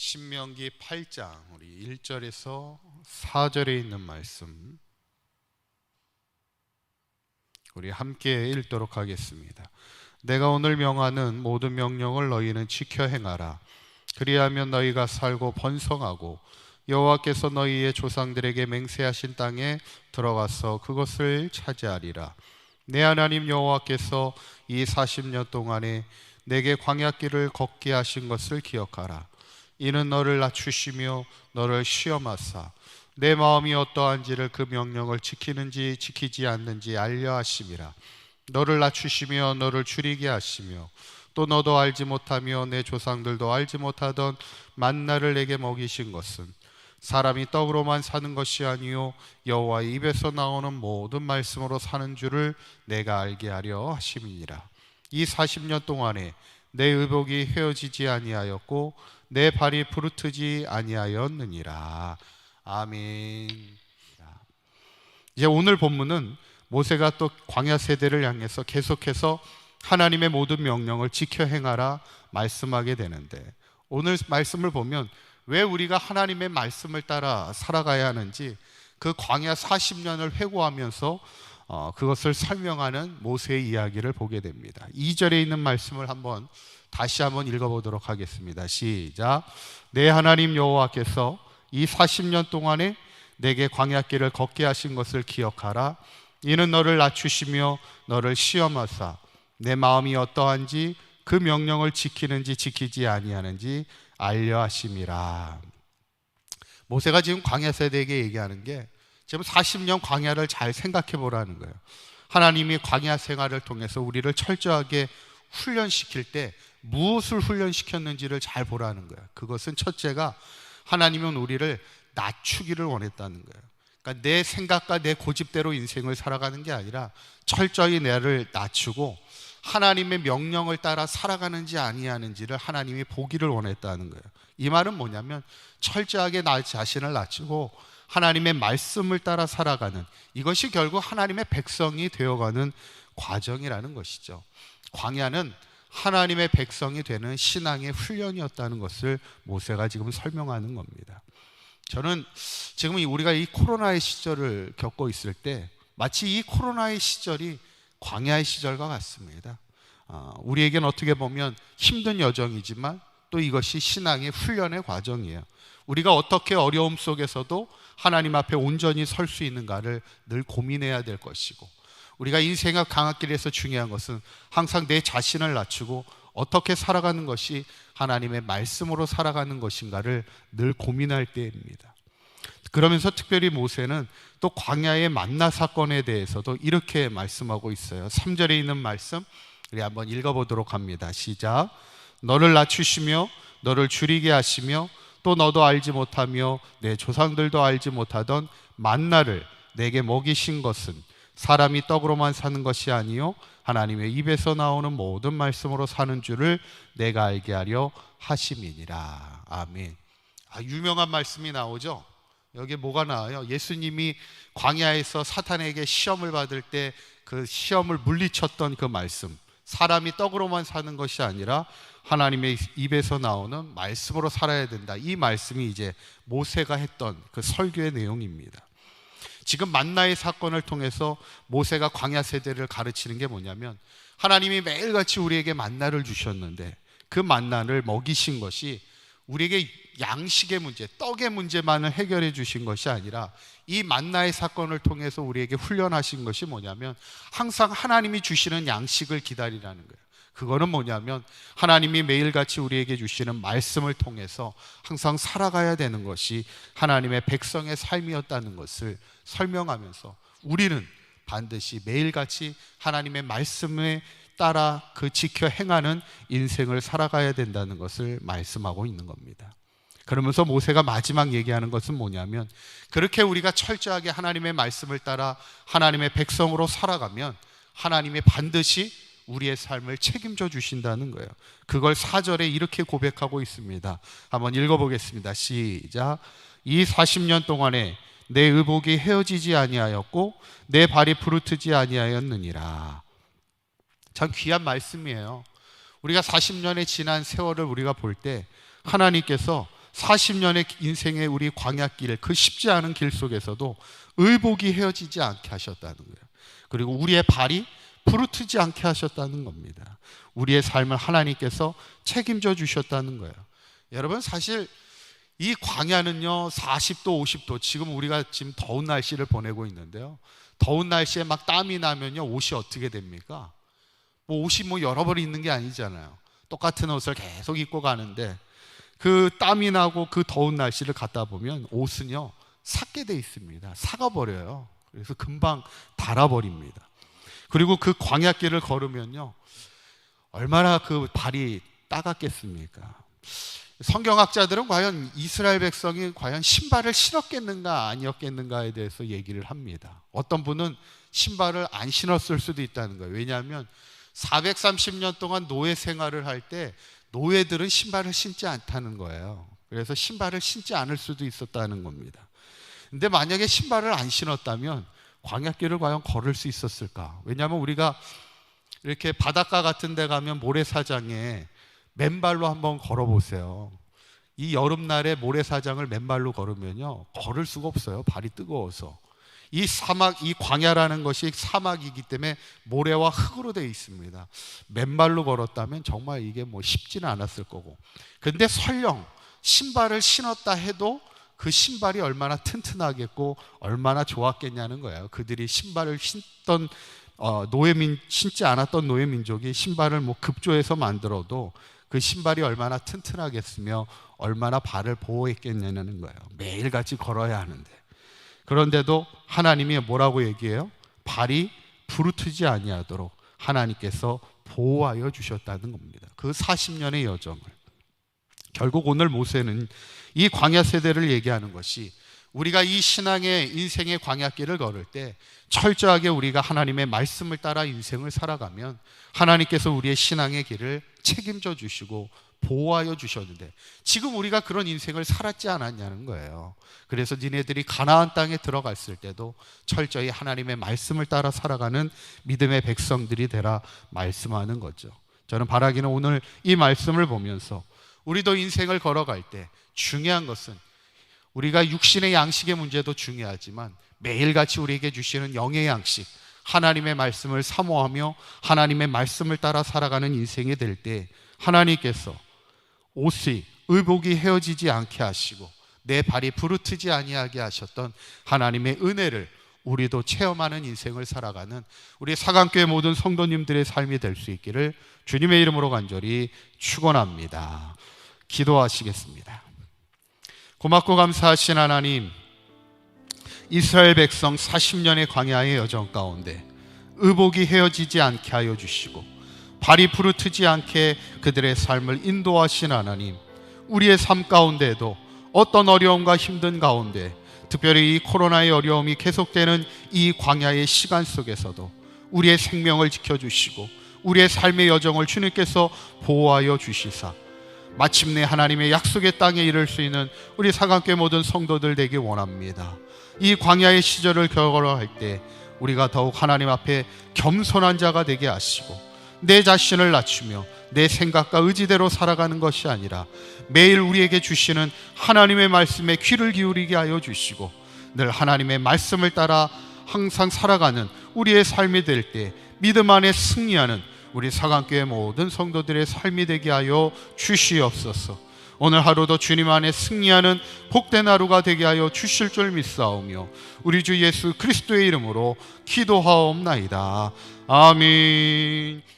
신명기 8장 우리 1절에서 4절에 있는 말씀 우리 함께 읽도록 하겠습니다. 내가 오늘 명하는 모든 명령을 너희는 지켜 행하라. 그리하면 너희가 살고 번성하고 여호와께서 너희의 조상들에게 맹세하신 땅에 들어가서 그것을 차지하리라. 내 하나님 여호와께서 이 40년 동안에 내게 광야길을 걷게 하신 것을 기억하라. 이는 너를 낮추시며 너를 시험하사 내 마음이 어떠한지를 그 명령을 지키는지 지키지 않는지 알려 하심이라. 너를 낮추시며 너를 줄이게 하시며 또 너도 알지 못하며 내 조상들도 알지 못하던 만나를 내게 먹이신 것은 사람이 떡으로만 사는 것이 아니요 여호와의 입에서 나오는 모든 말씀으로 사는 줄을 내가 알게 하려 하심이니라. 이 40년 동안에 내 의복이 헤어지지 아니하였고 내 발이 부르트지 아니하였느니라. 아멘. 이제 오늘 본문은 모세가 또 광야 세대를 향해서 계속해서 하나님의 모든 명령을 지켜 행하라 말씀하게 되는데, 오늘 말씀을 보면 왜 우리가 하나님의 말씀을 따라 살아가야 하는지 그 광야 40년을 회고하면서 그것을 설명하는 모세의 이야기를 보게 됩니다. 2절에 있는 말씀을 다시 한번 읽어보도록 하겠습니다. 시작. 내 하나님 여호와께서 이 40년 동안에 내게 광야길을 걷게 하신 것을 기억하라. 이는 너를 낮추시며 너를 시험하사 내 마음이 어떠한지 그 명령을 지키는지 지키지 아니하는지 알려 하심이라. 모세가 지금 광야 세대에게 얘기하는 게 지금 40년 광야를 잘 생각해 보라는 거예요. 하나님이 광야 생활을 통해서 우리를 철저하게 훈련시킬 때 무엇을 훈련시켰는지를 잘 보라는 거예요. 그것은 첫째가 하나님은 우리를 낮추기를 원했다는 거예요. 그러니까 내 생각과 내 고집대로 인생을 살아가는 게 아니라 철저히 나를 낮추고 하나님의 명령을 따라 살아가는지 아니하는지를 하나님이 보기를 원했다는 거예요. 이 말은 뭐냐면 철저하게 나 자신을 낮추고 하나님의 말씀을 따라 살아가는, 이것이 결국 하나님의 백성이 되어가는 과정이라는 것이죠. 광야는 하나님의 백성이 되는 신앙의 훈련이었다는 것을 모세가 지금 설명하는 겁니다. 저는 지금 우리가 이 코로나의 시절을 겪고 있을 때 마치 이 코로나의 시절이 광야의 시절과 같습니다. 우리에겐 어떻게 보면 힘든 여정이지만 또 이것이 신앙의 훈련의 과정이에요. 우리가 어떻게 어려움 속에서도 하나님 앞에 온전히 설 수 있는가를 늘 고민해야 될 것이고, 우리가 인생의 강압길에서 중요한 것은 항상 내 자신을 낮추고 어떻게 살아가는 것이 하나님의 말씀으로 살아가는 것인가를 늘 고민할 때입니다. 그러면서 특별히 모세는 또 광야의 만나 사건에 대해서도 이렇게 말씀하고 있어요. 3절에 있는 말씀 우리 한번 읽어보도록 합니다. 시작. 너를 낮추시며 너를 줄이게 하시며 또 너도 알지 못하며 내 조상들도 알지 못하던 만나를 내게 먹이신 것은 사람이 떡으로만 사는 것이 아니요 하나님의 입에서 나오는 모든 말씀으로 사는 줄을 내가 알게 하려 하심이니라. 아멘. 유명한 말씀이 나오죠. 여기에 뭐가 나와요? 예수님이 광야에서 사탄에게 시험을 받을 때 그 시험을 물리쳤던 그 말씀, 사람이 떡으로만 사는 것이 아니라 하나님의 입에서 나오는 말씀으로 살아야 된다. 이 말씀이 이제 모세가 했던 그 설교의 내용입니다. 지금 만나의 사건을 통해서 모세가 광야 세대를 가르치는 게 뭐냐면, 하나님이 매일같이 우리에게 만나를 주셨는데 그 만나를 먹이신 것이 우리에게 양식의 문제, 떡의 문제만을 해결해 주신 것이 아니라 이 만나의 사건을 통해서 우리에게 훈련하신 것이 뭐냐면 항상 하나님이 주시는 양식을 기다리라는 거예요. 그거는 뭐냐면 하나님이 매일같이 우리에게 주시는 말씀을 통해서 항상 살아가야 되는 것이 하나님의 백성의 삶이었다는 것을 설명하면서 우리는 반드시 매일같이 하나님의 말씀에 따라 그 지켜 행하는 인생을 살아가야 된다는 것을 말씀하고 있는 겁니다. 그러면서 모세가 마지막 얘기하는 것은 뭐냐면, 그렇게 우리가 철저하게 하나님의 말씀을 따라 하나님의 백성으로 살아가면 하나님이 반드시 우리의 삶을 책임져 주신다는 거예요. 그걸 4절에 이렇게 고백하고 있습니다. 한번 읽어보겠습니다. 시작. 이 40년 동안에 내 의복이 헤어지지 아니하였고 내 발이 부르트지 아니하였느니라. 참 귀한 말씀이에요. 우리가 40년의 지난 세월을 우리가 볼 때 하나님께서 40년의 인생의 우리 광야길, 그 쉽지 않은 길 속에서도 의복이 헤어지지 않게 하셨다는 거예요. 그리고 우리의 발이 부르트지 않게 하셨다는 겁니다. 우리의 삶을 하나님께서 책임져 주셨다는 거예요. 여러분, 사실 이 광야는요 40도 50도, 지금 우리가 지금 더운 날씨를 보내고 있는데요, 더운 날씨에 막 땀이 나면요 옷이 어떻게 됩니까? 옷이 여러 벌 있는 게 아니잖아요. 똑같은 옷을 계속 입고 가는데 그 땀이 나고 그 더운 날씨를 갖다 보면 옷은요 삭게 돼 있습니다. 삭아버려요. 그래서 금방 닳아버립니다. 그리고 그 광야길을 걸으면요 얼마나 그 발이 따갑겠습니까? 성경학자들은 과연 이스라엘 백성이 과연 신발을 신었겠는가 아니었겠는가에 대해서 얘기를 합니다. 어떤 분은 신발을 안 신었을 수도 있다는 거예요. 왜냐하면 430년 동안 노예 생활을 할 때 노예들은 신발을 신지 않다는 거예요. 그래서 신발을 신지 않을 수도 있었다는 겁니다. 근데 만약에 신발을 안 신었다면 광야길을 과연 걸을 수 있었을까? 왜냐하면 우리가 이렇게 바닷가 같은 데 가면 모래사장에 맨발로 한번 걸어보세요. 이 여름날에 모래사장을 맨발로 걸으면요 걸을 수가 없어요. 발이 뜨거워서. 이 사막, 이 광야라는 것이 사막이기 때문에 모래와 흙으로 되어 있습니다. 맨발로 걸었다면 정말 이게 쉽지는 않았을 거고, 근데 설령 신발을 신었다 해도 그 신발이 얼마나 튼튼하겠고 얼마나 좋았겠냐는 거예요. 그들이 신발을 신던 신지 않았던 노예민족이 신발을 급조해서 만들어도 그 신발이 얼마나 튼튼하겠으며 얼마나 발을 보호했겠냐는 거예요. 매일같이 걸어야 하는데. 그런데도 하나님이 뭐라고 얘기해요? 발이 부르트지 아니하도록 하나님께서 보호하여 주셨다는 겁니다. 그 40년의 여정을. 결국 오늘 모세는 이 광야 세대를 얘기하는 것이, 우리가 이 신앙의 인생의 광야길을 걸을 때 철저하게 우리가 하나님의 말씀을 따라 인생을 살아가면 하나님께서 우리의 신앙의 길을 책임져 주시고 보호하여 주셨는데, 지금 우리가 그런 인생을 살았지 않았냐는 거예요. 그래서 니네들이 가나안 땅에 들어갔을 때도 철저히 하나님의 말씀을 따라 살아가는 믿음의 백성들이 되라 말씀하는 거죠. 저는 바라기는 오늘 이 말씀을 보면서 우리도 인생을 걸어갈 때 중요한 것은, 우리가 육신의 양식의 문제도 중요하지만 매일같이 우리에게 주시는 영의 양식, 하나님의 말씀을 사모하며 하나님의 말씀을 따라 살아가는 인생이 될 때 하나님께서 옷이, 의복이 헤어지지 않게 하시고 내 발이 부르트지 아니하게 하셨던 하나님의 은혜를 우리도 체험하는 인생을 살아가는 우리 사강교회 모든 성도님들의 삶이 될 수 있기를 주님의 이름으로 간절히 축원합니다. 기도하시겠습니다. 고맙고 감사하신 하나님, 이스라엘 백성 40년의 광야의 여정 가운데 의복이 헤어지지 않게 하여 주시고 발이 부르트지 않게 그들의 삶을 인도하신 하나님, 우리의 삶 가운데에도 어떤 어려움과 힘든 가운데, 특별히 이 코로나의 어려움이 계속되는 이 광야의 시간 속에서도 우리의 생명을 지켜주시고 우리의 삶의 여정을 주님께서 보호하여 주시사 마침내 하나님의 약속의 땅에 이를 수 있는 우리 사강교회 모든 성도들 되기 원합니다. 이 광야의 시절을 걸어갈 때 우리가 더욱 하나님 앞에 겸손한 자가 되게 하시고 내 자신을 낮추며 내 생각과 의지대로 살아가는 것이 아니라 매일 우리에게 주시는 하나님의 말씀에 귀를 기울이게 하여 주시고 늘 하나님의 말씀을 따라 항상 살아가는 우리의 삶이 될 때 믿음 안에 승리하는 우리 사강교회 모든 성도들의 삶이 되게 하여 주시옵소서. 오늘 하루도 주님 안에 승리하는 복된 하루가 되게 하여 주실 줄 믿사오며 우리 주 예수 그리스도의 이름으로 기도하옵나이다. 아멘.